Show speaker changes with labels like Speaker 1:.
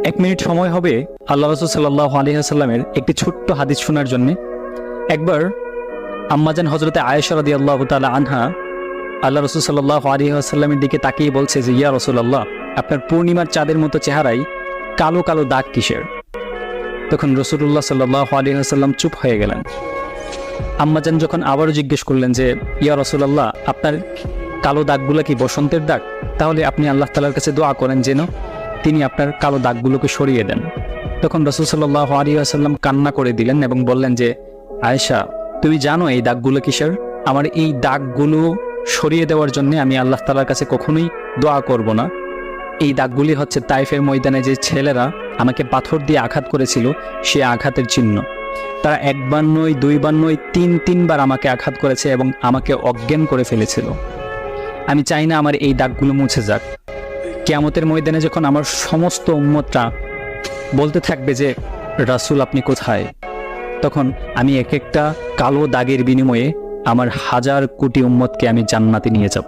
Speaker 1: এক মিনিট সময় হবে আল্লাহ রাসূল সাল্লাল্লাহু আলাইহি ওয়াসাল্লামের একটি ছোট্ট হাদিস শোনার জন্য। একবার আম্মাজান হযরতে আয়েশা রাদিয়াল্লাহু তাআলা আনহা আল্লাহ রাসূল সাল্লাল্লাহু আলাইহি ওয়াসাল্লামের দিকে তাকিয়ে বলছে যে, ইয়া রাসূলুল্লাহ, আপনার পূর্ণিমার চাঁদের মতো চেহারায় কালো কালো দাগ কিসের? তখন রাসূলুল্লাহ সাল্লাল্লাহু আলাইহি ওয়াসাল্লাম চুপ হয়ে গেলেন। আম্মাজান যখন আবারও জিজ্ঞেস করলেন যে, ইয়া রাসূলুল্লাহ, আপনার কালো দাগগুলো কি বসন্তের দাগ? তাহলে আপনি আল্লাহ তাআলার কাছে দোয়া করেন যেন তিনি আপনার কালো দাগগুলোকে সরিয়ে দেন। তখন রাসূল সাল্লাল্লাহু আলাইহি ওয়াসাল্লাম কান্না করে দিলেন এবং বললেন যে, আয়েশা, তুমি জানো এই দাগগুলো কিসের? আমার এই দাগগুলো সরিয়ে দেওয়ার জন্য আমি আল্লাহ তাআলার কাছে কখনোই দোয়া করব না। এই দাগগুলি হচ্ছে তাইফের ময়দানে যে ছেলেরা আমাকে পাথর দিয়ে আঘাত করেছিল, সে আঘাতের চিহ্ন। তারা একবার নয়, দুইবার নয়, তিনবার আমাকে আঘাত করেছে এবং আমাকে অজ্ঞান করে ফেলেছিল। আমি চাই না আমার এই দাগগুলো মুছে যাক। কিয়ামতের ময়দানে যখন আমার সমস্ত উম্মতরা বলতে থাকবে যে, রাসূল আপনি কোথায়, তখন আমি এক একটা কালো দাগের বিনিময়ে আমার হাজার কোটি উম্মতকে আমি জান্নাতে নিয়ে যাব।